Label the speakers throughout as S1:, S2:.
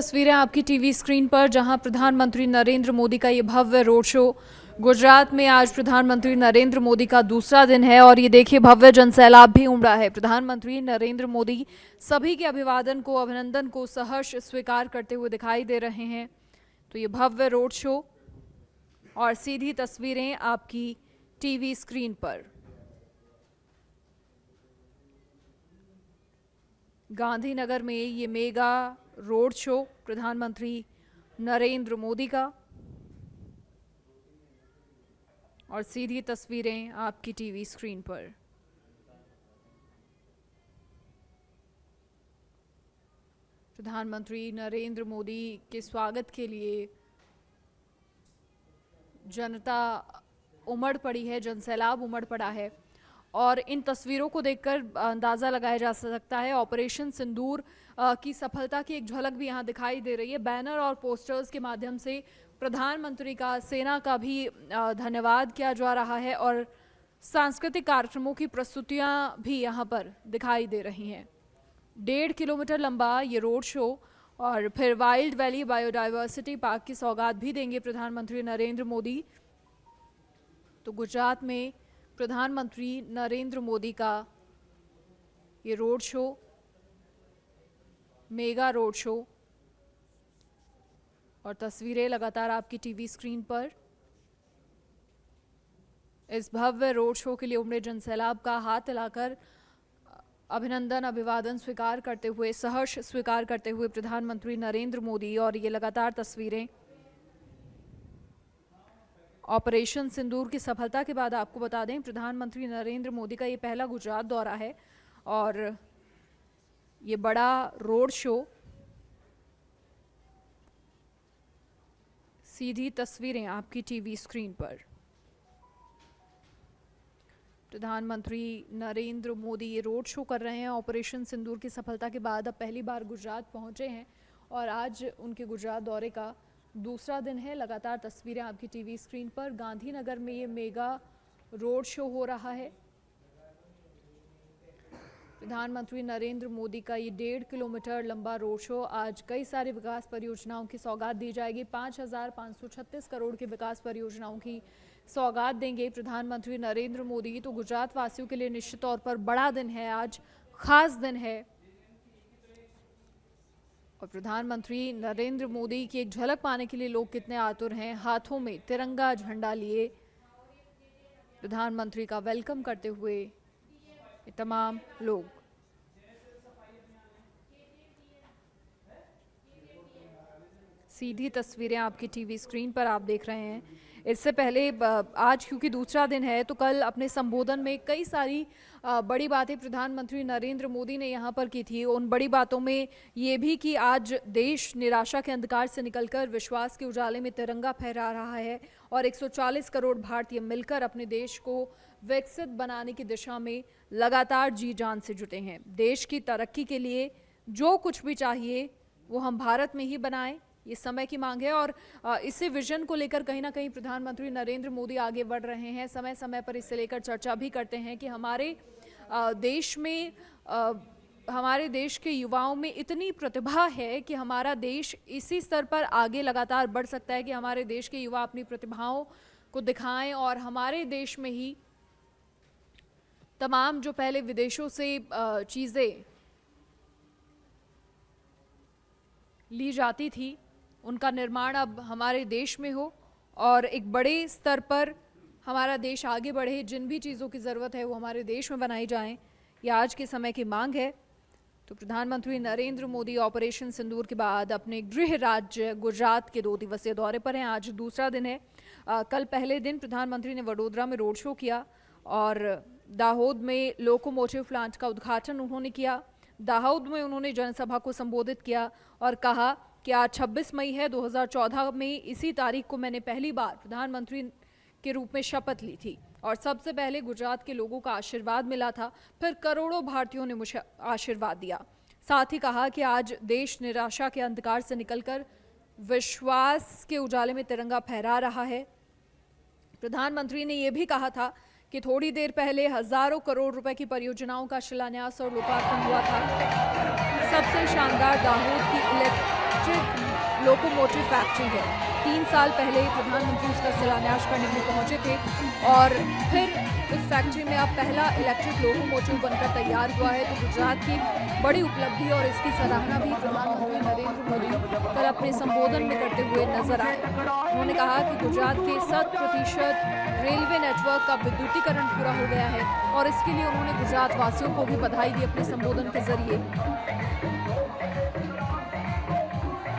S1: तस्वीरें आपकी TV screen पर, जहां प्रधानमंत्री नरेंद्र मोदी का ये भव्य रोड शो। गुजरात में आज प्रधानमंत्री नरेंद्र मोदी का दूसरा दिन है और ये देखिए भव्य जनसैलाब भी उमड़ा है। प्रधानमंत्री नरेंद्र मोदी सभी के अभिनंदन को सहर्ष स्वीकार करते हुए दिखाई दे रहे हैं। तो ये भव्य रोड शो और सीधी तस्वीरें आपकी टीवी स्क्रीन पर। गांधीनगर में ये मेगा रोड शो प्रधानमंत्री नरेंद्र मोदी का और सीधी तस्वीरें आपकी टीवी स्क्रीन पर। प्रधानमंत्री नरेंद्र मोदी के स्वागत के लिए जनता उमड़ पड़ी है, जनसैलाब उमड़ पड़ा है और इन तस्वीरों को देखकर अंदाज़ा लगाया जा सकता है ऑपरेशन सिंदूर की सफलता की एक झलक भी यहाँ दिखाई दे रही है। बैनर और पोस्टर्स के माध्यम से प्रधानमंत्री का, सेना का भी धन्यवाद किया जा रहा है और सांस्कृतिक कार्यक्रमों की प्रस्तुतियाँ भी यहाँ पर दिखाई दे रही हैं। 1.5 किलोमीटर लंबा ये रोड शो और फिर वाइल्ड वैली बायोडाइवर्सिटी पार्क की सौगात भी देंगे प्रधानमंत्री नरेंद्र मोदी। तो गुजरात में प्रधानमंत्री नरेंद्र मोदी का ये road show, mega road show और तस्वीरें लगातार आपकी टीवी स्क्रीन पर। इस भव्य रोड शो के लिए उमड़े जनसैलाब का हाथ हिलाकर अभिवादन स्वीकार करते हुए, सहर्ष स्वीकार करते हुए प्रधानमंत्री नरेंद्र मोदी। और ये लगातार तस्वीरें ऑपरेशन सिंदूर की सफलता के बाद आपको बता दें प्रधानमंत्री नरेंद्र मोदी का ये पहला गुजरात दौरा है और ये बड़ा रोड शो। सीधी तस्वीरें आपकी टीवी स्क्रीन पर। प्रधानमंत्री नरेंद्र मोदी ये रोड शो कर रहे हैं ऑपरेशन सिंदूर की सफलता के बाद। अब पहली बार गुजरात पहुंचे हैं और आज उनके गुजरात दौरे का दूसरा दिन है। लगातार तस्वीरें आपकी टीवी स्क्रीन पर। गांधीनगर में ये मेगा रोड शो हो रहा है। प्रधानमंत्री नरेंद्र मोदी का ये 1.5 किलोमीटर लंबा रोड शो। आज कई सारी विकास परियोजनाओं की सौगात दी जाएगी। 5,536 करोड़ की विकास परियोजनाओं की सौगात देंगे प्रधानमंत्री नरेंद्र मोदी। तो गुजरात वासियों के लिए निश्चित तौर पर बड़ा दिन है, आज खास दिन है और प्रधानमंत्री नरेंद्र मोदी की एक झलक पाने के लिए लोग कितने आतुर हैं। हाथों में तिरंगा झंडा लिए प्रधानमंत्री का वेलकम करते हुए ये तमाम लोग। सीधी तस्वीरें आपकी टीवी स्क्रीन पर आप देख रहे हैं। इससे पहले आज क्योंकि दूसरा दिन है तो कल अपने संबोधन में कई सारी बड़ी बातें प्रधानमंत्री नरेंद्र मोदी ने यहाँ पर की थी। उन बड़ी बातों में ये भी कि आज देश निराशा के अंधकार से निकलकर विश्वास के उजाले में तिरंगा फहरा रहा है और 140 करोड़ भारतीय मिलकर अपने देश को विकसित बनाने की दिशा में लगातार जी जान से जुटे हैं। देश की तरक्की के लिए जो कुछ भी चाहिए वो हम भारत में ही बनाएं, ये समय की मांग है और इसी विजन को लेकर कहीं ना कहीं प्रधानमंत्री नरेंद्र मोदी आगे बढ़ रहे हैं। समय समय पर इससे लेकर चर्चा भी करते हैं कि हमारे देश में, हमारे देश के युवाओं में इतनी प्रतिभा है कि हमारा देश इसी स्तर पर आगे लगातार बढ़ सकता है कि हमारे देश के युवा अपनी प्रतिभाओं को दिखाएं और हमारे देश में ही तमाम जो पहले विदेशों से चीज़ें ली जाती थी उनका निर्माण अब हमारे देश में हो और एक बड़े स्तर पर हमारा देश आगे बढ़े। जिन भी चीज़ों की ज़रूरत है वो हमारे देश में बनाई जाएं, यह आज के समय की मांग है। तो प्रधानमंत्री नरेंद्र मोदी ऑपरेशन सिंदूर के बाद अपने गृह राज्य गुजरात के 2 दिवसीय दौरे पर हैं। आज दूसरा दिन है। कल पहले दिन प्रधानमंत्री ने वडोदरा में रोड शो किया और दाहोद में लोकोमोटिव प्लांट का उद्घाटन उन्होंने किया। दाहोद में उन्होंने जनसभा को संबोधित किया और कहा कि आज 26 मई है, 2014 में इसी तारीख को मैंने पहली बार प्रधानमंत्री के रूप में शपथ ली थी और सबसे पहले गुजरात के लोगों का आशीर्वाद मिला था, फिर करोड़ों भारतीयों ने मुझे आशीर्वाद दिया। साथ ही कहा कि आज देश निराशा के अंधकार से निकलकर विश्वास के उजाले में तिरंगा फहरा रहा है। प्रधानमंत्री ने यह भी कहा था कि थोड़ी देर पहले हजारों करोड़ रुपए की परियोजनाओं का शिलान्यास और लोकार्पण हुआ था। सबसे शानदार दाहोद की इलेक्ट्रिक लोकोमोटिव फैक्ट्री है। 3 साल पहले प्रधानमंत्री उसका शिलान्यास करने के लिए पहुंचे थे और फिर उस फैक्ट्री में अब पहला इलेक्ट्रिक लोकोमोटिव बनकर तैयार हुआ है। तो गुजरात की बड़ी उपलब्धि और इसकी सराहना भी प्रधानमंत्री नरेंद्र मोदी कल अपने संबोधन में करते हुए नजर आए। उन्होंने कहा कि गुजरात के 100% रेलवे नेटवर्क का विद्युतीकरण पूरा हो गया है और इसके लिए उन्होंने गुजरात वासियों को भी बधाई दी अपने संबोधन के जरिए।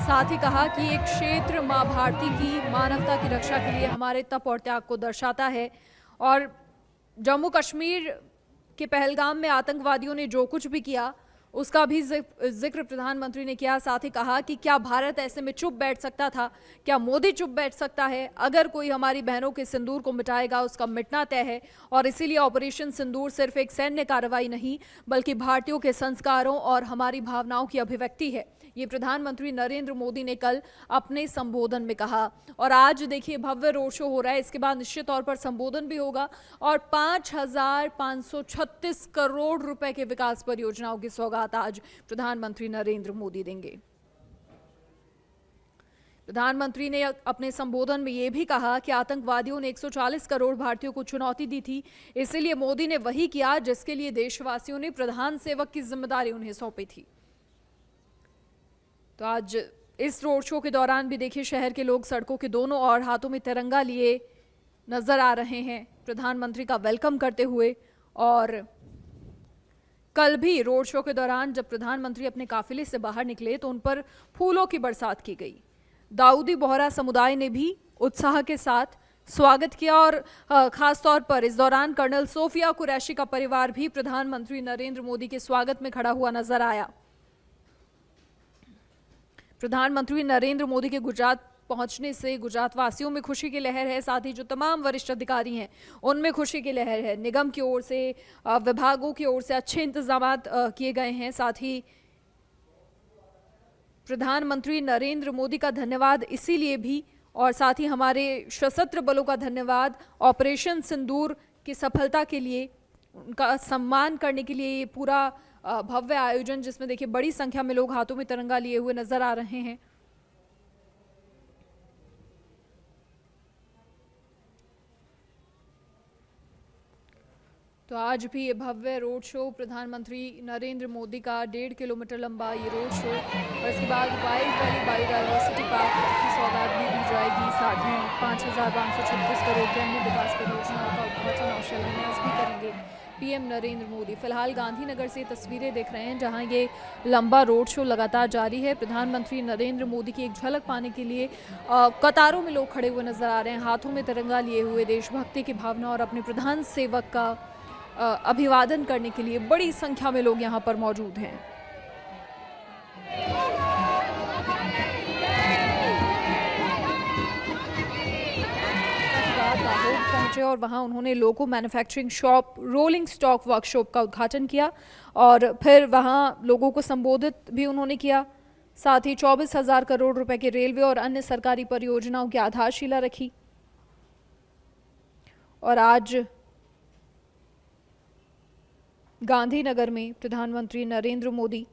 S1: साथ ही कहा कि एक क्षेत्र मां भारती की मानवता की रक्षा के लिए हमारे तप और त्याग को दर्शाता है। और जम्मू कश्मीर के पहलगाम में आतंकवादियों ने जो कुछ भी किया उसका भी जिक्र प्रधानमंत्री ने किया। साथ ही कहा कि क्या भारत ऐसे में चुप बैठ सकता था, क्या मोदी चुप बैठ सकता है? अगर कोई हमारी बहनों के सिंदूर को मिटाएगा उसका मिटना तय है और इसीलिए ऑपरेशन सिंदूर सिर्फ एक सैन्य कार्रवाई नहीं बल्कि भारतीयों के संस्कारों और हमारी भावनाओं की अभिव्यक्ति है। ये प्रधानमंत्री नरेंद्र मोदी ने कल अपने संबोधन में कहा। और आज देखिए भव्य रोड शो हो रहा है, इसके बाद निश्चित तौर पर संबोधन भी होगा और 5,536 करोड़ रुपए के विकास परियोजनाओं की सौगात आज प्रधानमंत्री नरेंद्र मोदी देंगे। प्रधानमंत्री ने अपने संबोधन में यह भी कहा कि आतंकवादियों ने 140 करोड़ भारतीयों को चुनौती दी थी, इसलिए मोदी ने वही किया जिसके लिए देशवासियों ने प्रधान सेवक की जिम्मेदारी उन्हें सौंपी थी। तो आज इस रोड शो के दौरान भी देखिए शहर के लोग सड़कों के दोनों ओर हाथों में तिरंगा लिए नजर आ रहे हैं प्रधानमंत्री का वेलकम करते हुए। और कल भी रोड शो के दौरान जब प्रधानमंत्री अपने काफिले से बाहर निकले तो उन पर फूलों की बरसात की गई। दाऊदी बोहरा समुदाय ने भी उत्साह के साथ स्वागत किया और खास तौर पर इस दौरान कर्नल सोफिया कुरैशी का परिवार भी प्रधानमंत्री नरेंद्र मोदी के स्वागत में खड़ा हुआ नजर आया। प्रधानमंत्री नरेंद्र मोदी के गुजरात पहुंचने से गुजरात वासियों में खुशी की लहर है। साथ ही जो तमाम वरिष्ठ अधिकारी हैं उनमें खुशी की लहर है। निगम की ओर से, विभागों की ओर से अच्छे इंतजाम किए गए हैं। साथ ही प्रधानमंत्री नरेंद्र मोदी का धन्यवाद इसीलिए भी और साथ ही हमारे सशस्त्र बलों का धन्यवाद ऑपरेशन सिंदूर की सफलता के लिए, उनका सम्मान करने के लिए ये पूरा भव्य आयोजन जिसमें देखिए बड़ी संख्या में लोग हाथों में तिरंगा लिए हुए नजर आ रहे हैं। तो आज भी ये भव्य रोड शो, प्रधानमंत्री नरेंद्र मोदी का 1.5 किलोमीटर लंबा ये रोड शो और इसके बाद वाइल्ड वैली बायोडायवर्सिटी पार्क की सौगात भी दी जाएगी। साथ ही 5,536 करोड़ के अन्य विकास परियोजनाओं का उद्घाटन और शिलान्यास भी करेंगे पीएम नरेंद्र मोदी। फिलहाल गांधीनगर से तस्वीरें देख रहे हैं जहां ये लंबा रोड शो लगातार जारी है। प्रधानमंत्री नरेंद्र मोदी की एक झलक पाने के लिए कतारों में लोग खड़े हुए नजर आ रहे हैं, हाथों में तिरंगा लिए हुए, देशभक्ति की भावना और अपने प्रधान सेवक का अभिवादन करने के लिए बड़ी संख्या में लोग यहाँ पर मौजूद हैं। दाहोद पहुंचे और वहां उन्होंने loco manufacturing shop, rolling stock workshop का उद्घाटन किया और फिर वहां लोगों को संबोधित भी उन्होंने किया। साथ ही 24,000 करोड़ रुपए के रेलवे और अन्य सरकारी परियोजनाओं की आधारशिला रखी। और आज गांधीनगर में प्रधानमंत्री नरेंद्र मोदी,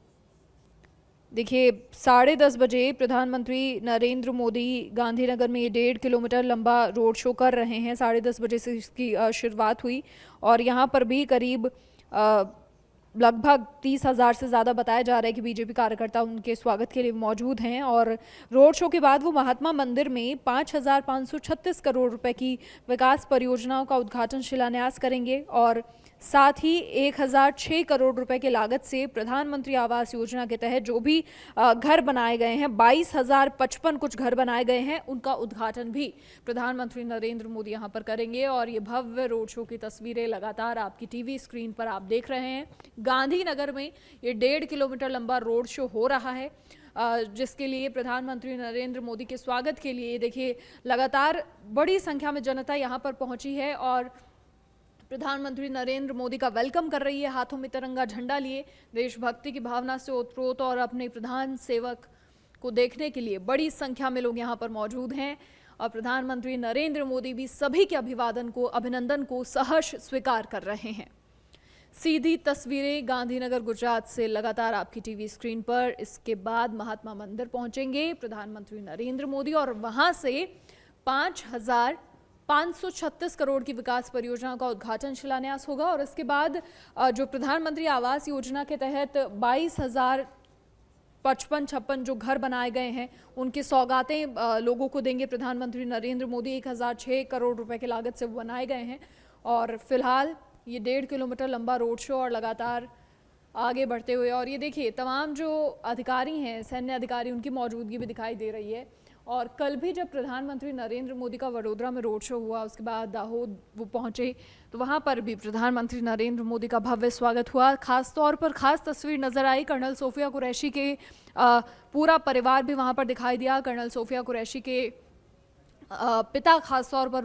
S1: देखिए 10:30 बजे प्रधानमंत्री नरेंद्र मोदी गांधीनगर में 1.5 किलोमीटर लंबा रोड शो कर रहे हैं। 10:30 बजे से इसकी शुरुआत हुई और यहाँ पर भी करीब लगभग 30,000 से ज़्यादा बताया जा रहा है कि बीजेपी कार्यकर्ता उनके स्वागत के लिए मौजूद हैं। और रोड शो के बाद वो महात्मा मंदिर में 5,536 करोड़ रुपए की विकास परियोजनाओं का उद्घाटन शिलान्यास करेंगे और साथ ही 1,006 करोड़ रुपए के लागत से प्रधानमंत्री आवास योजना के तहत जो भी घर बनाए गए हैं, 22,055 कुछ घर बनाए गए हैं, उनका उद्घाटन भी प्रधानमंत्री नरेंद्र मोदी यहां पर करेंगे। और ये भव्य रोड शो की तस्वीरें लगातार आपकी टीवी स्क्रीन पर आप देख रहे हैं। गांधीनगर में ये 1.5 किलोमीटर लंबा रोड शो हो रहा है जिसके लिए प्रधानमंत्री नरेंद्र मोदी के स्वागत के लिए देखिए लगातार बड़ी संख्या में जनता यहाँ पर पहुंची है और प्रधानमंत्री नरेंद्र मोदी का वेलकम कर रही है, हाथों में तिरंगा झंडा लिए, देशभक्ति की भावना से ओतप्रोत और अपने प्रधान सेवक को देखने के लिए बड़ी संख्या में लोग यहाँ पर मौजूद हैं। और प्रधानमंत्री नरेंद्र मोदी भी सभी के अभिनंदन को सहर्ष स्वीकार कर रहे हैं। सीधी तस्वीरें गांधीनगर गुजरात से लगातार आपकी टीवी स्क्रीन पर। इसके बाद महात्मा मंदिर पहुंचेंगे प्रधानमंत्री नरेंद्र मोदी और वहां से 5,536 करोड़ की विकास परियोजना का उद्घाटन शिलान्यास होगा। और इसके बाद जो प्रधानमंत्री आवास योजना के तहत 22,055 जो घर बनाए गए हैं उनकी सौगातें लोगों को देंगे प्रधानमंत्री नरेंद्र मोदी। 1,006 करोड़ रुपए की लागत से वो बनाए गए हैं। और फिलहाल ये 1.5 किलोमीटर लंबा रोड शो और लगातार आगे बढ़ते हुए, और ये देखिए तमाम जो अधिकारी हैं, सैन्य अधिकारी, उनकी मौजूदगी भी दिखाई दे रही है। और कल भी जब प्रधानमंत्री नरेंद्र मोदी का वडोदरा में रोड शो हुआ, उसके बाद दाहोद वो पहुंचे, तो वहां पर भी प्रधानमंत्री नरेंद्र मोदी का भव्य स्वागत हुआ। खास तौर पर खास तस्वीर नजर आई कर्नल सोफिया कुरैशी के पूरा परिवार भी वहां पर दिखाई दिया। कर्नल सोफिया कुरैशी के पिता खास तौर पर